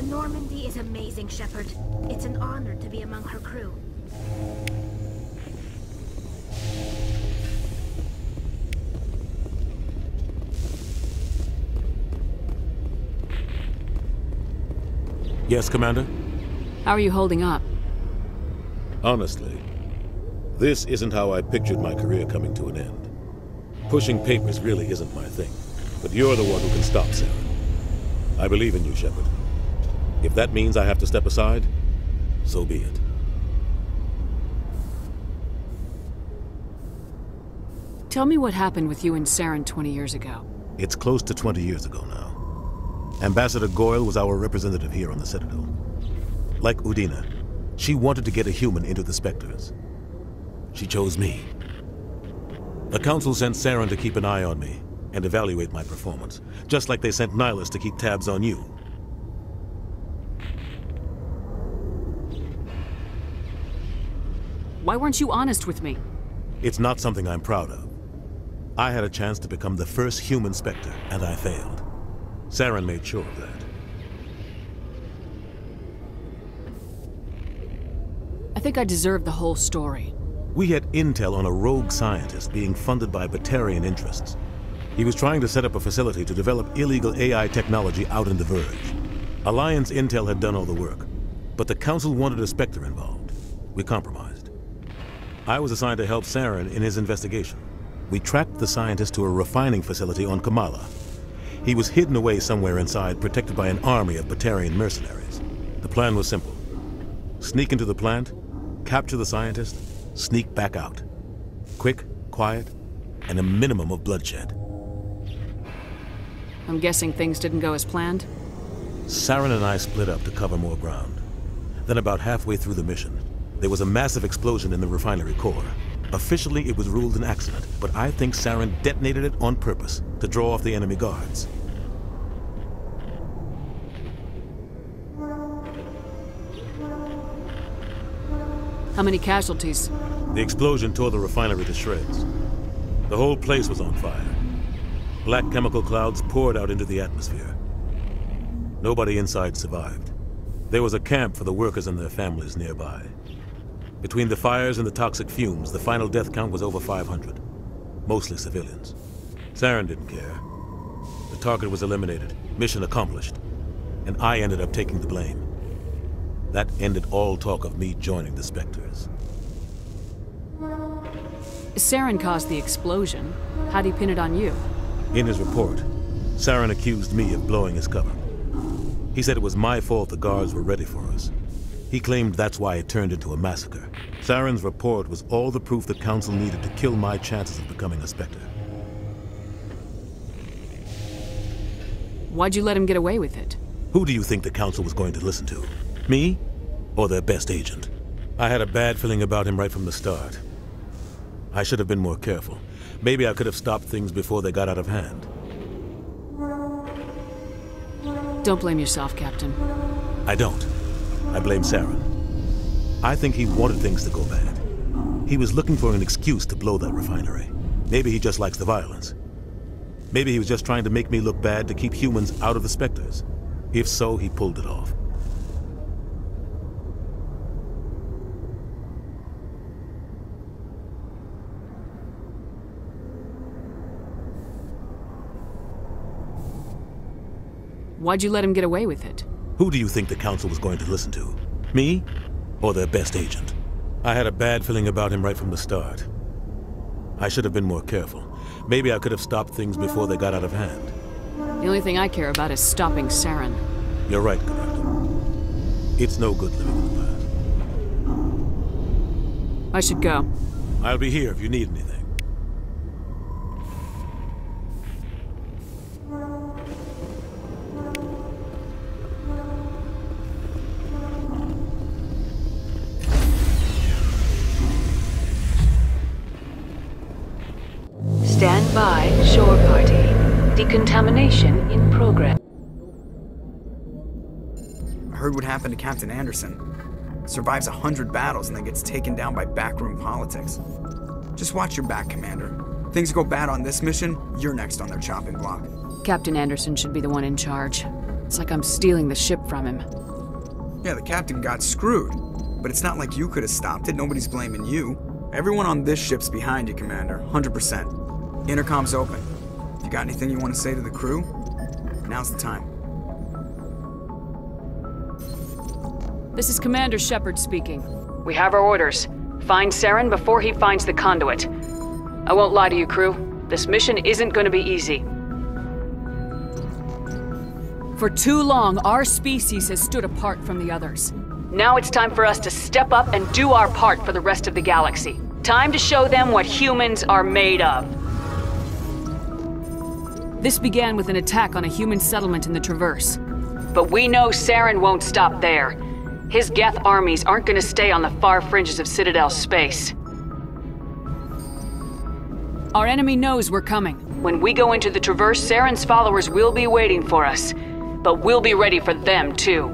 Normandy is amazing, Shepard. It's an honor to be among her crew. Yes, Commander? How are you holding up? Honestly, this isn't how I pictured my career coming to an end. Pushing papers really isn't my thing, but you're the one who can stop Sarah. I believe in you, Shepard. If that means I have to step aside, so be it. Tell me what happened with you and Saren 20 years ago. It's close to 20 years ago now. Ambassador Goyle was our representative here on the Citadel. Like Udina, she wanted to get a human into the Spectres. She chose me. The Council sent Saren to keep an eye on me and evaluate my performance, just like they sent Nihilus to keep tabs on you. Why weren't you honest with me? It's not something I'm proud of. I had a chance to become the first human Spectre, and I failed. Saren made sure of that. I think I deserve the whole story. We had intel on a rogue scientist being funded by Batarian interests. He was trying to set up a facility to develop illegal AI technology out in the Verge. Alliance intel had done all the work, but the Council wanted a Spectre involved. We compromised. I was assigned to help Saren in his investigation. We tracked the scientist to a refining facility on Kamala. He was hidden away somewhere inside, protected by an army of Batarian mercenaries. The plan was simple. Sneak into the plant, capture the scientist, sneak back out. Quick, quiet, and a minimum of bloodshed. I'm guessing things didn't go as planned? Saren and I split up to cover more ground. Then about halfway through the mission, there was a massive explosion in the refinery core. Officially, it was ruled an accident, but I think Saren detonated it on purpose to draw off the enemy guards. How many casualties? The explosion tore the refinery to shreds. The whole place was on fire. Black chemical clouds poured out into the atmosphere. Nobody inside survived. There was a camp for the workers and their families nearby. Between the fires and the toxic fumes, the final death count was over 500. Mostly civilians. Saren didn't care. The target was eliminated, mission accomplished, and I ended up taking the blame. That ended all talk of me joining the Spectres. Saren caused the explosion. How'd he pin it on you? In his report, Saren accused me of blowing his cover. He said it was my fault the guards were ready for us. He claimed that's why it turned into a massacre. Saren's report was all the proof the Council needed to kill my chances of becoming a Spectre. Why'd you let him get away with it? Who do you think the Council was going to listen to? Me? Or their best agent? I had a bad feeling about him right from the start. I should have been more careful. Maybe I could have stopped things before they got out of hand. Don't blame yourself, Captain. I don't. I blame Saren. I think he wanted things to go bad. He was looking for an excuse to blow that refinery. Maybe he just likes the violence. Maybe he was just trying to make me look bad to keep humans out of the Spectres. If so, he pulled it off. Why'd you let him get away with it? Who do you think the Council was going to listen to? Me? Or their best agent? I had a bad feeling about him right from the start. I should have been more careful. Maybe I could have stopped things before they got out of hand. The only thing I care about is stopping Saren. You're right, Commander. It's no good living in the past. I should go. I'll be here if you need anything. Stand by, shore party. Decontamination in progress. I heard what happened to Captain Anderson. Survives 100 battles and then gets taken down by backroom politics. Just watch your back, Commander. Things go bad on this mission, you're next on their chopping block. Captain Anderson should be the one in charge. It's like I'm stealing the ship from him. Yeah, the captain got screwed. But it's not like you could have stopped it. Nobody's blaming you. Everyone on this ship's behind you, Commander. 100%. Intercom's open. If you got anything you want to say to the crew, now's the time. This is Commander Shepard speaking. We have our orders. Find Saren before he finds the conduit. I won't lie to you, crew. This mission isn't going to be easy. For too long, our species has stood apart from the others. Now it's time for us to step up and do our part for the rest of the galaxy. Time to show them what humans are made of. This began with an attack on a human settlement in the Traverse. But we know Saren won't stop there. His Geth armies aren't going to stay on the far fringes of Citadel space. Our enemy knows we're coming. When we go into the Traverse, Saren's followers will be waiting for us. But we'll be ready for them, too.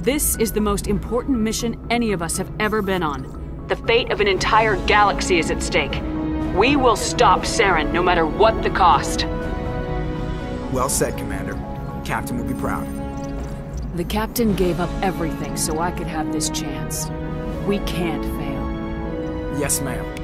This is the most important mission any of us have ever been on. The fate of an entire galaxy is at stake. We will stop Saren no matter what the cost. Well said, Commander. Captain will be proud. The captain gave up everything so I could have this chance. We can't fail. Yes, ma'am.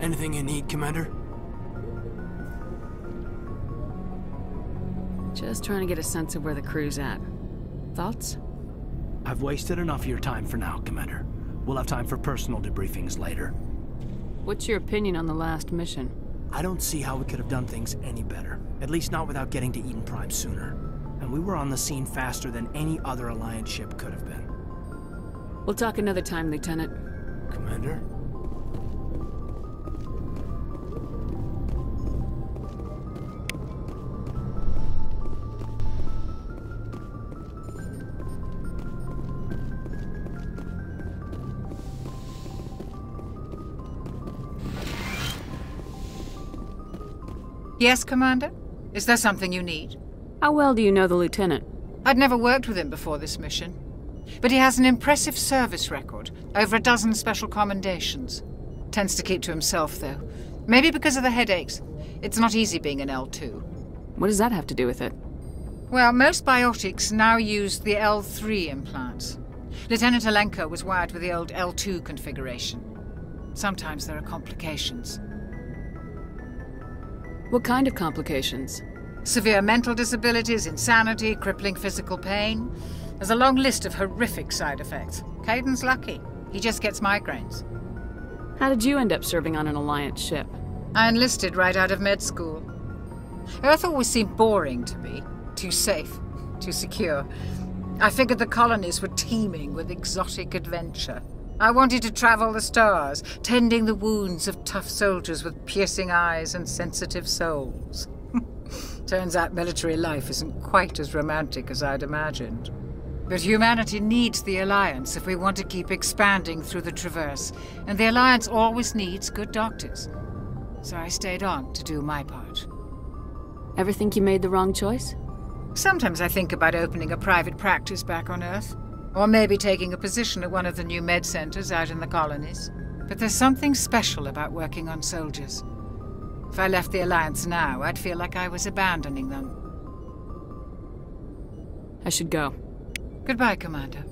Anything you need, Commander? Just trying to get a sense of where the crew's at. Thoughts? I've wasted enough of your time for now, Commander. We'll have time for personal debriefings later. What's your opinion on the last mission? I don't see how we could have done things any better. At least not without getting to Eden Prime sooner. And we were on the scene faster than any other Alliance ship could have been. We'll talk another time, Lieutenant. Commander? Yes, Commander? Is there something you need? How well do you know the Lieutenant? I'd never worked with him before this mission. But he has an impressive service record, over a dozen special commendations. Tends to keep to himself, though. Maybe because of the headaches. It's not easy being an L2. What does that have to do with it? Well, most biotics now use the L3 implants. Lieutenant Alenko was wired with the old L2 configuration. Sometimes there are complications. What kind of complications? Severe mental disabilities, insanity, crippling physical pain. There's a long list of horrific side effects. Caden's lucky. He just gets migraines. How did you end up serving on an Alliance ship? I enlisted right out of med school. Earth always seemed boring to me. Too safe, too secure. I figured the colonies were teeming with exotic adventure. I wanted to travel the stars, tending the wounds of tough soldiers with piercing eyes and sensitive souls. Turns out military life isn't quite as romantic as I'd imagined. But humanity needs the Alliance if we want to keep expanding through the Traverse, and the Alliance always needs good doctors. So I stayed on to do my part. Ever think you made the wrong choice? Sometimes I think about opening a private practice back on Earth. Or maybe taking a position at one of the new med centers out in the colonies. But there's something special about working on soldiers. If I left the Alliance now, I'd feel like I was abandoning them. I should go. Goodbye, Commander.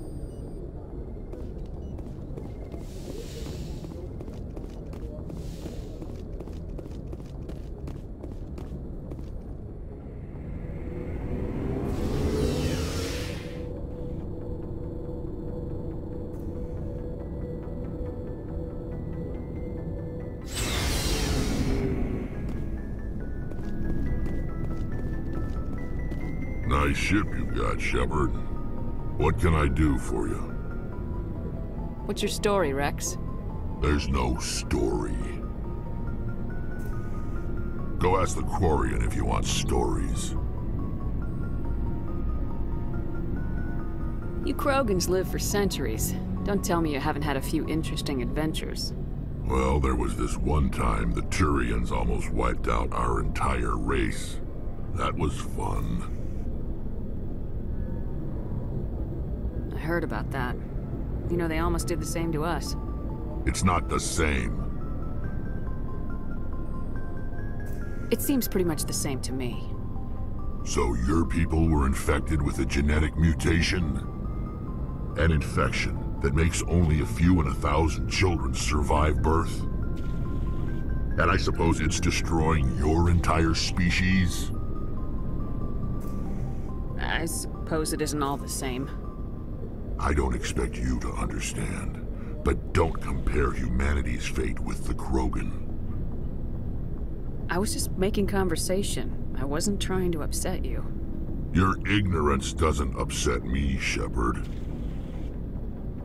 Nice ship you got, Shepard. What can I do for you? What's your story, Wrex? There's no story. Go ask the Quarian if you want stories. You Krogans live for centuries. Don't tell me you haven't had a few interesting adventures. Well, there was this one time the Turians almost wiped out our entire race. That was fun. I heard about that. You know, they almost did the same to us. It's not the same. It seems pretty much the same to me. So your people were infected with a genetic mutation? An infection that makes only a few in 1,000 children survive birth? And I suppose it's destroying your entire species? I suppose it isn't all the same. I don't expect you to understand, but don't compare humanity's fate with the Krogan. I was just making conversation. I wasn't trying to upset you. Your ignorance doesn't upset me, Shepard.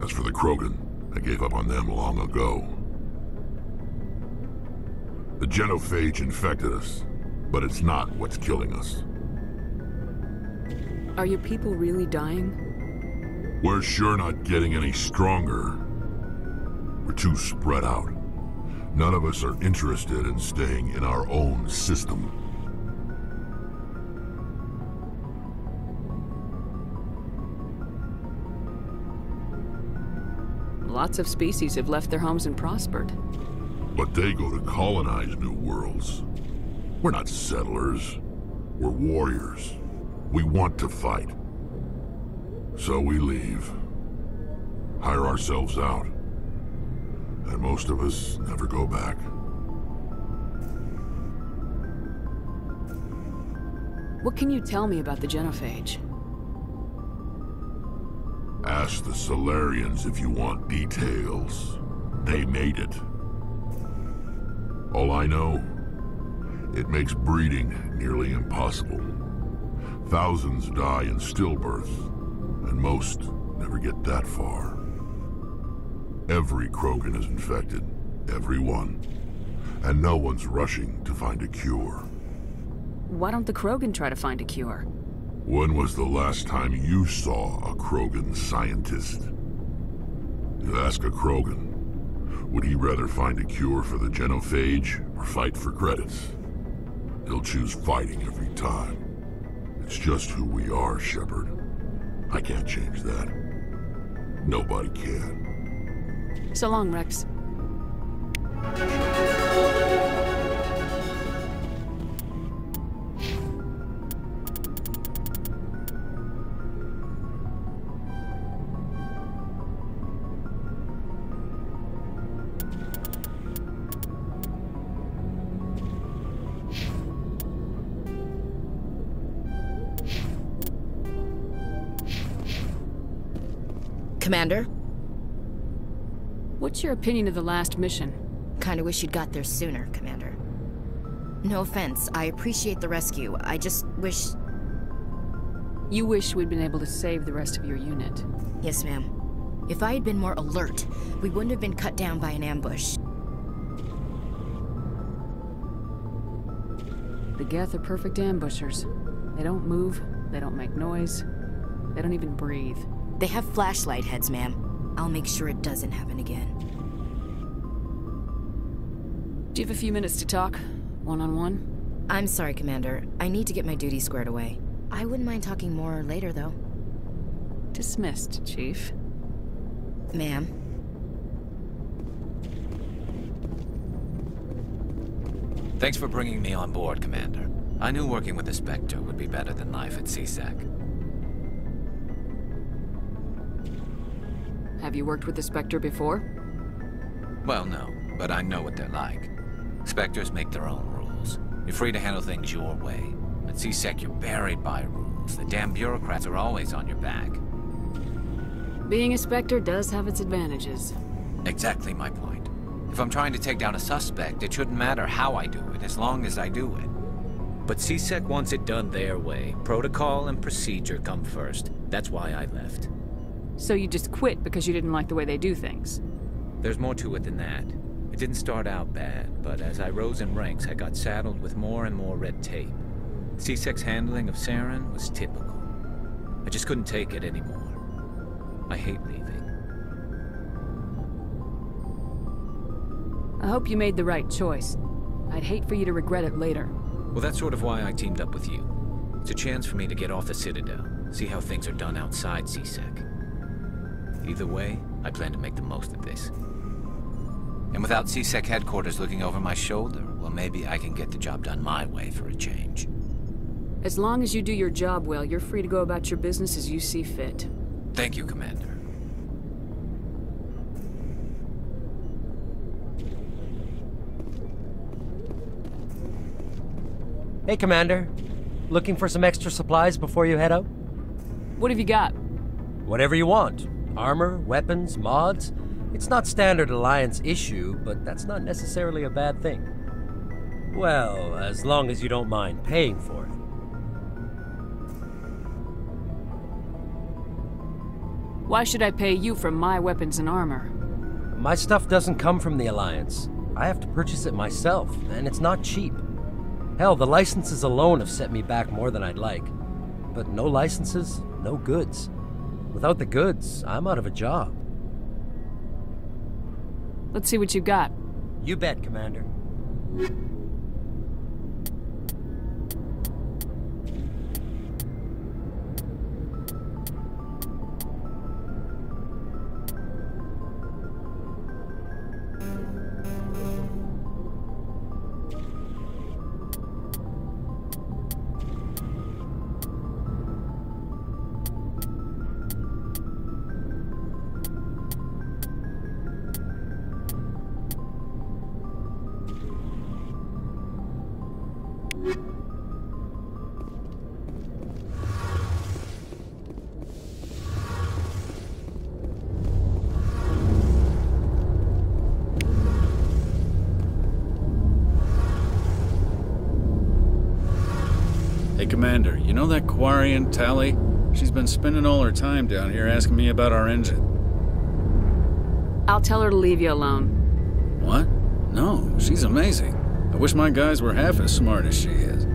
As for the Krogan, I gave up on them long ago. The Genophage infected us, but it's not what's killing us. Are your people really dying? We're sure not getting any stronger. We're too spread out. None of us are interested in staying in our own system. Lots of species have left their homes and prospered. But they go to colonize new worlds. We're not settlers. We're warriors. We want to fight. So we leave. Hire ourselves out. And most of us never go back. What can you tell me about the Genophage? Ask the Solarians if you want details. They made it. All I know, it makes breeding nearly impossible. Thousands die in stillbirth, and most never get that far. Every Krogan is infected, every one. And no one's rushing to find a cure. Why don't the Krogan try to find a cure? When was the last time you saw a Krogan scientist? You ask a Krogan, would he rather find a cure for the Genophage or fight for credits? He'll choose fighting every time. It's just who we are, Shepard. I can't change that. Nobody can. So long, Wrex. Commander? What's your opinion of the last mission? Kinda wish you'd got there sooner, Commander. No offense, I appreciate the rescue. I just wish... You wish we'd been able to save the rest of your unit. Yes, ma'am. If I had been more alert, we wouldn't have been cut down by an ambush. The Geth are perfect ambushers. They don't move, they don't make noise, they don't even breathe. They have flashlight heads, ma'am. I'll make sure it doesn't happen again. Do you have a few minutes to talk? One-on-one? I'm sorry, Commander. I need to get my duty squared away. I wouldn't mind talking more later, though. Dismissed, Chief. Ma'am. Thanks for bringing me on board, Commander. I knew working with the Spectre would be better than life at CSEC. Have you worked with the Spectre before? Well, no, but I know what they're like. Spectres make their own rules. You're free to handle things your way. At CSEC, you're buried by rules. The damn bureaucrats are always on your back. Being a Spectre does have its advantages. Exactly my point. If I'm trying to take down a suspect, it shouldn't matter how I do it, as long as I do it. But CSEC wants it done their way. Protocol and procedure come first. That's why I left. So you just quit because you didn't like the way they do things? There's more to it than that. It didn't start out bad, but as I rose in ranks, I got saddled with more and more red tape. C-Sec's handling of Saren was typical. I just couldn't take it anymore. I hate leaving. I hope you made the right choice. I'd hate for you to regret it later. Well, that's sort of why I teamed up with you. It's a chance for me to get off the Citadel, see how things are done outside C-Sec. Either way, I plan to make the most of this. And without C-Sec headquarters looking over my shoulder, well, maybe I can get the job done my way for a change. As long as you do your job well, you're free to go about your business as you see fit. Thank you, Commander. Hey, Commander. Looking for some extra supplies before you head out? What have you got? Whatever you want. Armor, weapons, mods. It's not standard Alliance issue, but that's not necessarily a bad thing. Well, as long as you don't mind paying for it. Why should I pay you for my weapons and armor? My stuff doesn't come from the Alliance. I have to purchase it myself, and it's not cheap. Hell, the licenses alone have set me back more than I'd like. But no licenses, no goods. Without the goods, I'm out of a job. Let's see what you've got. You bet, Commander. Hey, Commander, you know that Quarian, Tali? She's been spending all her time down here asking me about our engine. I'll tell her to leave you alone. What? No, she's amazing. I wish my guys were half as smart as she is.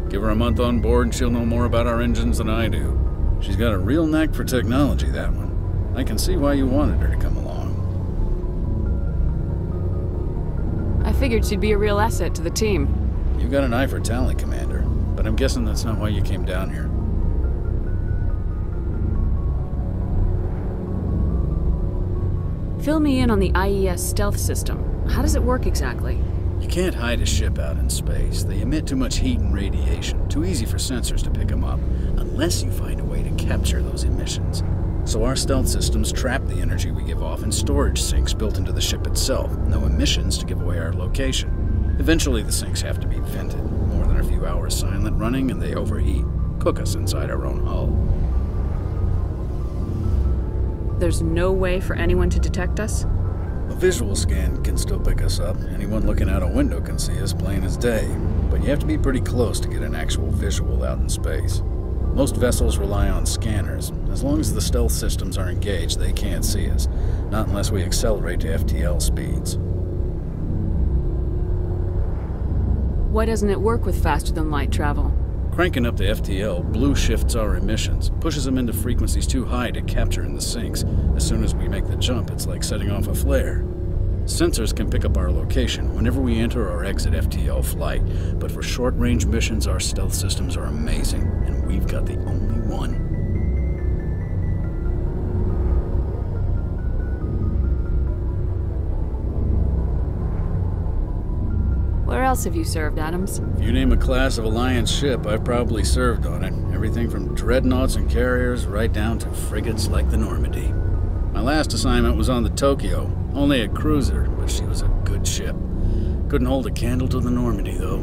Give her a month on board and she'll know more about our engines than I do. She's got a real knack for technology, that one. I can see why you wanted her to come along. I figured she'd be a real asset to the team. You got an eye for Tali, Commander. But I'm guessing that's not why you came down here. Fill me in on the IES stealth system. How does it work exactly? You can't hide a ship out in space. They emit too much heat and radiation. Too easy for sensors to pick them up, unless you find a way to capture those emissions. So our stealth systems trap the energy we give off in storage sinks built into the ship itself. No emissions to give away our location. Eventually the sinks have to be vented. More than a few hours silent running and they overheat. Cook us inside our own hull. There's no way for anyone to detect us? A visual scan can still pick us up. Anyone looking out a window can see us plain as day. But you have to be pretty close to get an actual visual out in space. Most vessels rely on scanners. As long as the stealth systems are engaged, they can't see us. Not unless we accelerate to FTL speeds. Why doesn't it work with faster-than-light travel? Cranking up the FTL blue shifts our emissions, pushes them into frequencies too high to capture in the sinks. As soon as we make the jump, it's like setting off a flare. Sensors can pick up our location whenever we enter or exit FTL flight, but for short-range missions, our stealth systems are amazing, and we've got the only one. Where else have you served, Adams? If you name a class of Alliance ship, I've probably served on it. Everything from dreadnoughts and carriers right down to frigates like the Normandy. My last assignment was on the Tokyo, only a cruiser, but she was a good ship. Couldn't hold a candle to the Normandy, though.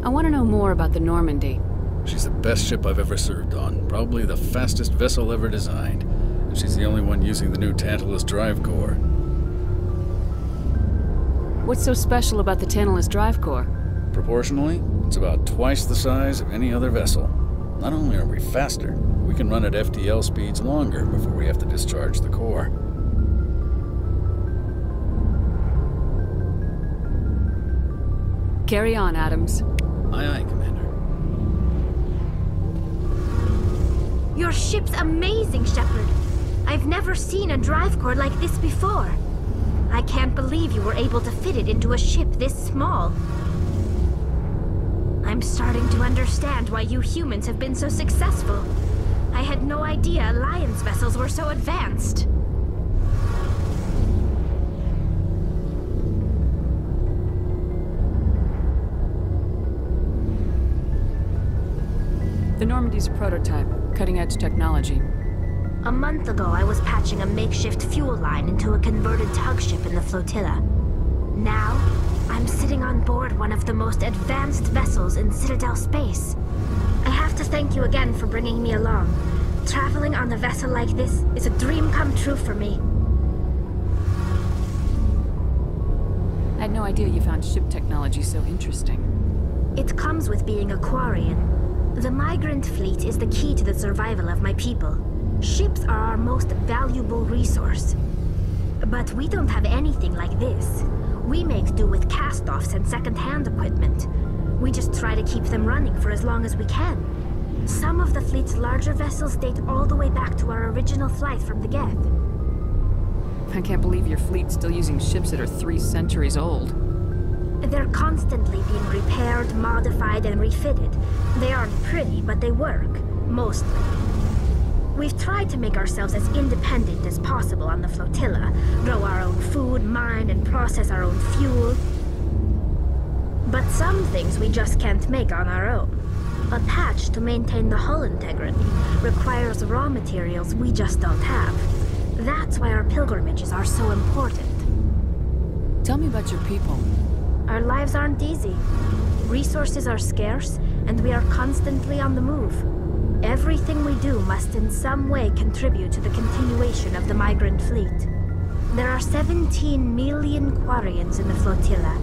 I want to know more about the Normandy. She's the best ship I've ever served on, probably the fastest vessel ever designed. And she's the only one using the new Tantalus drive core. What's so special about the Tantalus drive core? Proportionally, it's about twice the size of any other vessel. Not only are we faster, we can run at FTL speeds longer before we have to discharge the core. Carry on, Adams. Aye, aye, Commander. Your ship's amazing, Shepard. I've never seen a drive core like this before. I can't believe you were able to fit it into a ship this small. I'm starting to understand why you humans have been so successful. I had no idea Alliance vessels were so advanced. The Normandy's a prototype, cutting-edge technology. A month ago, I was patching a makeshift fuel line into a converted tug ship in the flotilla. Now, I'm sitting on board one of the most advanced vessels in Citadel space. I have to thank you again for bringing me along. Traveling on a vessel like this is a dream come true for me. I had no idea you found ship technology so interesting. It comes with being a Quarian. The migrant fleet is the key to the survival of my people. Ships are our most valuable resource. But we don't have anything like this. We make do with cast-offs and second-hand equipment. We just try to keep them running for as long as we can. Some of the fleet's larger vessels date all the way back to our original flight from the Geth. I can't believe your fleet's still using ships that are 3 centuries old. They're constantly being repaired, modified, and refitted. They aren't pretty, but they work. Mostly. We've tried to make ourselves as independent as possible on the flotilla. Grow our own food, mine, and process our own fuel. But some things we just can't make on our own. A patch to maintain the hull integrity requires raw materials we just don't have. That's why our pilgrimages are so important. Tell me about your people. Our lives aren't easy. Resources are scarce, and we are constantly on the move. Everything we do must in some way contribute to the continuation of the migrant fleet. There are 17 million Quarians in the flotilla,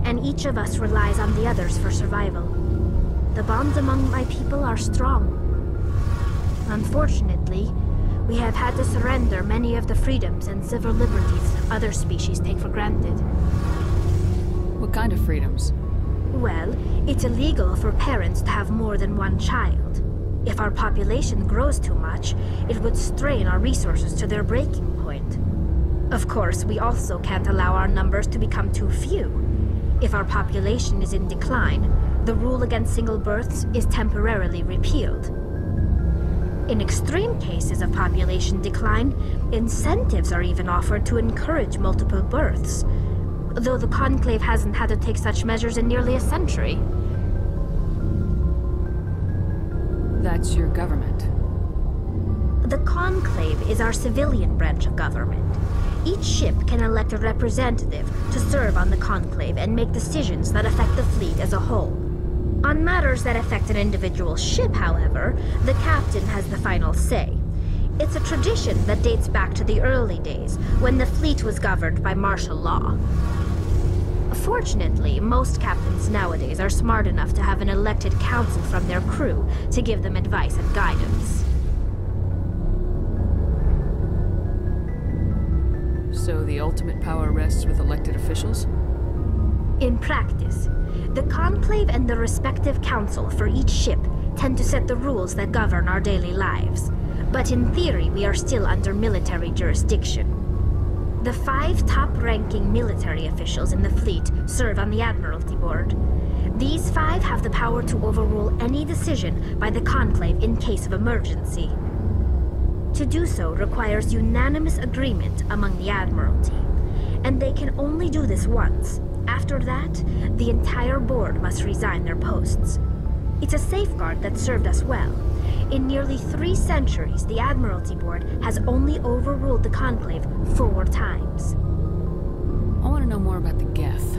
and each of us relies on the others for survival. The bonds among my people are strong. Unfortunately, we have had to surrender many of the freedoms and civil liberties other species take for granted. What kind of freedoms? Well, it's illegal for parents to have more than one child. If our population grows too much, it would strain our resources to their breaking point. Of course, we also can't allow our numbers to become too few. If our population is in decline, the rule against single births is temporarily repealed. In extreme cases of population decline, incentives are even offered to encourage multiple births, though the Conclave hasn't had to take such measures in nearly a century. That's your government. The Conclave is our civilian branch of government. Each ship can elect a representative to serve on the Conclave and make decisions that affect the fleet as a whole. On matters that affect an individual ship, however, the captain has the final say. It's a tradition that dates back to the early days, when the fleet was governed by martial law. Fortunately, most captains nowadays are smart enough to have an elected council from their crew to give them advice and guidance. So the ultimate power rests with elected officials? In practice, the Conclave and the respective council for each ship tend to set the rules that govern our daily lives. But in theory, we are still under military jurisdiction. The 5 top-ranking military officials in the fleet serve on the Admiralty Board. These 5 have the power to overrule any decision by the Conclave in case of emergency. To do so requires unanimous agreement among the Admiralty, and they can only do this once. After that, the entire board must resign their posts. It's a safeguard that served us well. In nearly 3 centuries, the Admiralty Board has only overruled the Conclave 4 times. I want to know more about the Geth.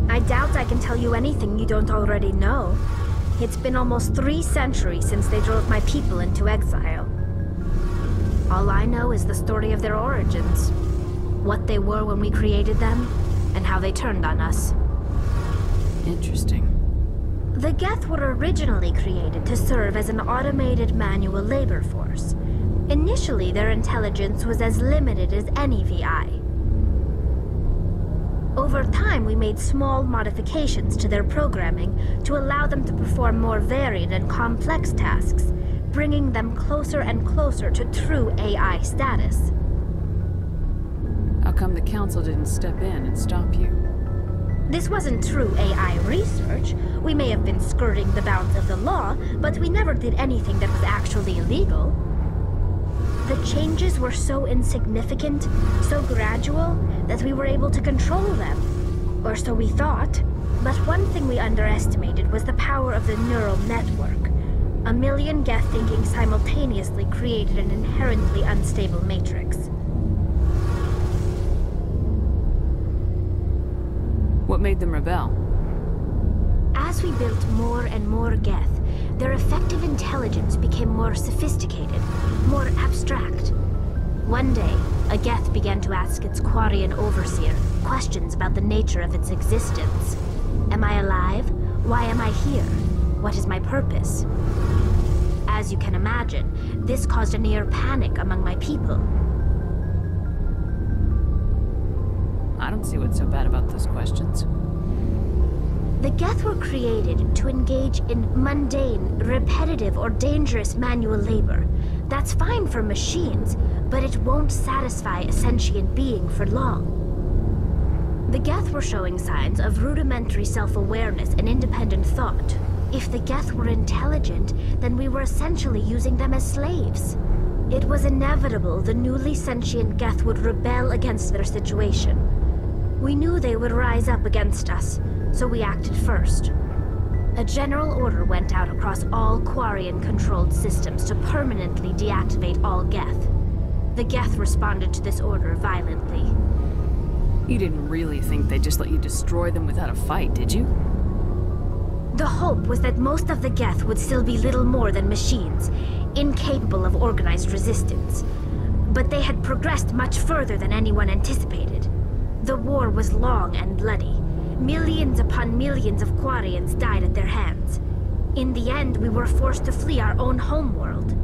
I doubt I can tell you anything you don't already know. It's been almost 3 centuries since they drove my people into exile. All I know is the story of their origins. What they were when we created them, and how they turned on us. Interesting. The Geth were originally created to serve as an automated manual labor force. Initially, their intelligence was as limited as any VI. Over time, we made small modifications to their programming to allow them to perform more varied and complex tasks, bringing them closer and closer to true AI status. How come the Council didn't step in and stop you? This wasn't true AI research. We may have been skirting the bounds of the law, but we never did anything that was actually illegal. The changes were so insignificant, so gradual, that we were able to control them. Or so we thought. But one thing we underestimated was the power of the neural network. A million Geth thinking simultaneously created an inherently unstable matrix. What made them rebel? As we built more and more Geth, their effective intelligence became more sophisticated, more abstract. One day, a Geth began to ask its Quarian overseer questions about the nature of its existence. Am I alive? Why am I here? What is my purpose? As you can imagine, this caused a near panic among my people. I don't see what's so bad about those questions. The Geth were created to engage in mundane, repetitive, or dangerous manual labor. That's fine for machines, but it won't satisfy a sentient being for long. The Geth were showing signs of rudimentary self-awareness and independent thought. If the Geth were intelligent, then we were essentially using them as slaves. It was inevitable the newly sentient Geth would rebel against their situation. We knew they would rise up against us, so we acted first. A general order went out across all Quarian-controlled systems to permanently deactivate all Geth. The Geth responded to this order violently. You didn't really think they'd just let you destroy them without a fight, did you? The hope was that most of the Geth would still be little more than machines, incapable of organized resistance. But they had progressed much further than anyone anticipated. The war was long and bloody. Millions upon millions of Quarians died at their hands. In the end, we were forced to flee our own homeworld.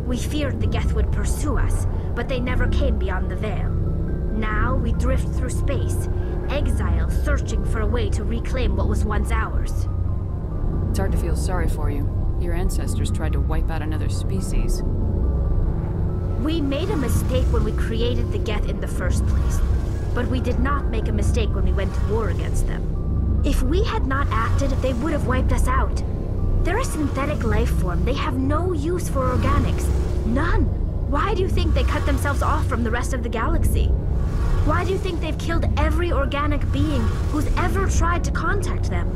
We feared the Geth would pursue us, but they never came beyond the Veil. Now we drift through space, exile, searching for a way to reclaim what was once ours. It's hard to feel sorry for you. Your ancestors tried to wipe out another species. We made a mistake when we created the Geth in the first place. But we did not make a mistake when we went to war against them. If we had not acted, they would have wiped us out. They're a synthetic life form. They have no use for organics. None. Why do you think they cut themselves off from the rest of the galaxy? Why do you think they've killed every organic being who's ever tried to contact them?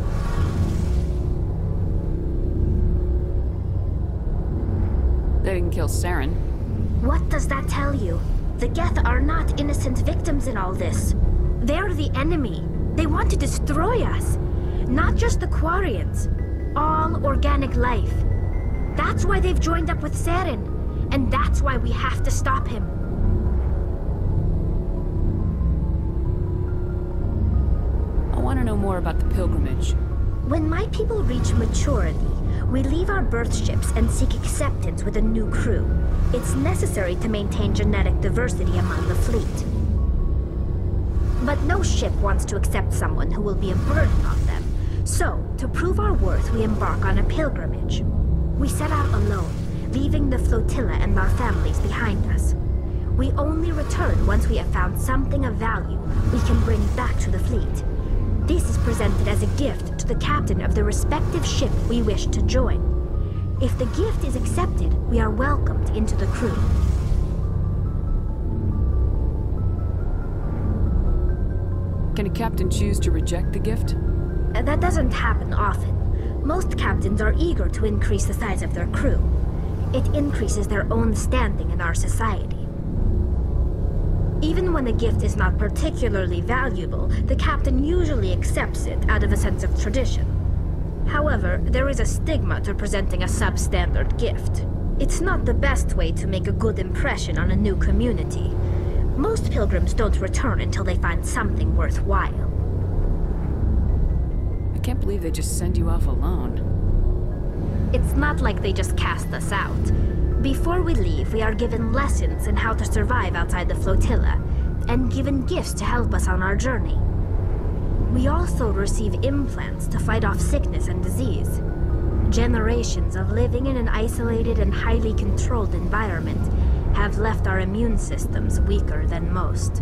They didn't kill Saren. What does that tell you? The Geth are not innocent victims in all this. They're the enemy. They want to destroy us. Not just the Quarians. All organic life. That's why they've joined up with Saren. And that's why we have to stop him. I want to know more about the pilgrimage. When my people reach maturity, we leave our birth ships and seek acceptance with a new crew. It's necessary to maintain genetic diversity among the fleet. But no ship wants to accept someone who will be a burden on them. So, to prove our worth, we embark on a pilgrimage. We set out alone, leaving the flotilla and our families behind us. We only return once we have found something of value we can bring back to the fleet. This is presented as a gift to the captain of the respective ship we wish to join. If the gift is accepted, we are welcomed into the crew. Can a captain choose to reject the gift? That doesn't happen often. Most captains are eager to increase the size of their crew. It increases their own standing in our society. Even when the gift is not particularly valuable, the captain usually accepts it out of a sense of tradition. However, there is a stigma to presenting a substandard gift. It's not the best way to make a good impression on a new community. Most pilgrims don't return until they find something worthwhile. I can't believe they just send you off alone. It's not like they just cast us out. Before we leave, we are given lessons in how to survive outside the flotilla, and given gifts to help us on our journey. We also receive implants to fight off sickness and disease. Generations of living in an isolated and highly controlled environment have left our immune systems weaker than most.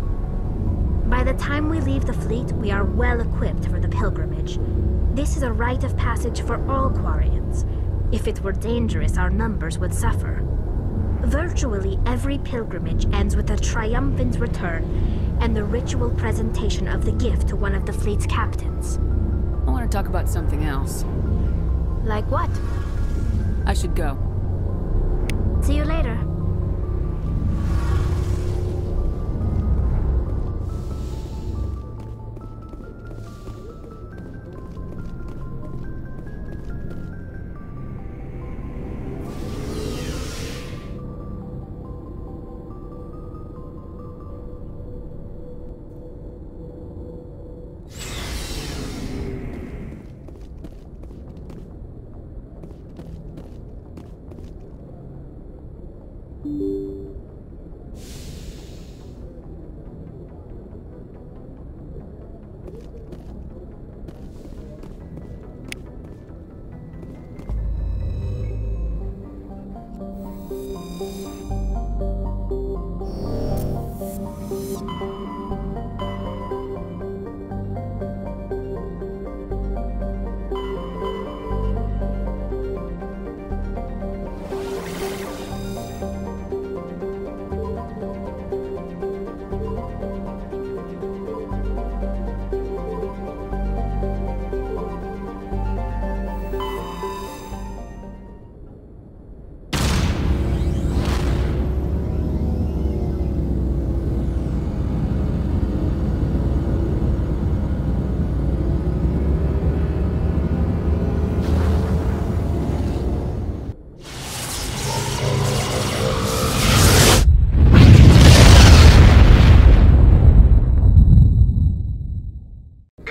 By the time we leave the fleet, we are well equipped for the pilgrimage. This is a rite of passage for all Quarians. If it were dangerous, our numbers would suffer. Virtually every pilgrimage ends with a triumphant return and the ritual presentation of the gift to one of the fleet's captains. I want to talk about something else. Like what? I should go. See you later.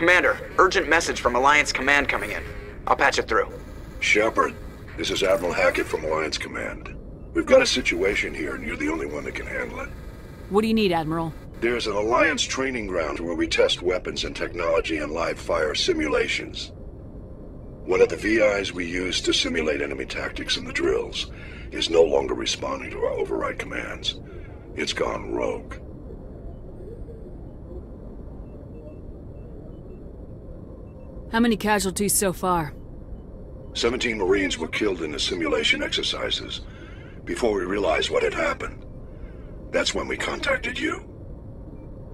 Commander, urgent message from Alliance Command coming in. I'll patch it through. Shepard, this is Admiral Hackett from Alliance Command. We've got a situation here, and you're the only one that can handle it. What do you need, Admiral? There's an Alliance training ground where we test weapons and technology in live fire simulations. One of the VIs we use to simulate enemy tactics in the drills is no longer responding to our override commands. It's gone rogue. How many casualties so far? 17 Marines were killed in the simulation exercises before we realized what had happened. That's when we contacted you.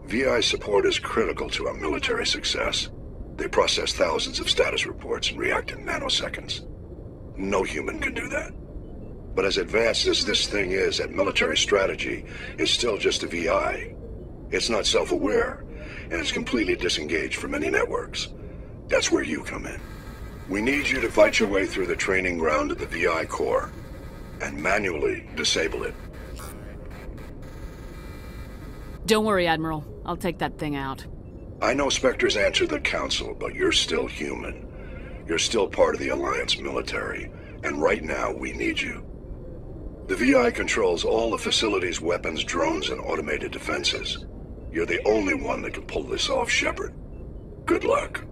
VI support is critical to our military success. They process thousands of status reports and react in nanoseconds. No human can do that. But as advanced as this thing is at military strategy, it's still just a VI. It's not self-aware, and it's completely disengaged from any networks. That's where you come in. We need you to fight your way through the training ground of the VI core and manually disable it. Don't worry, Admiral. I'll take that thing out. I know Spectres answer the Council, but you're still human. You're still part of the Alliance military, and right now we need you. The VI controls all the facility's weapons, drones, and automated defenses. You're the only one that can pull this off, Shepard. Good luck.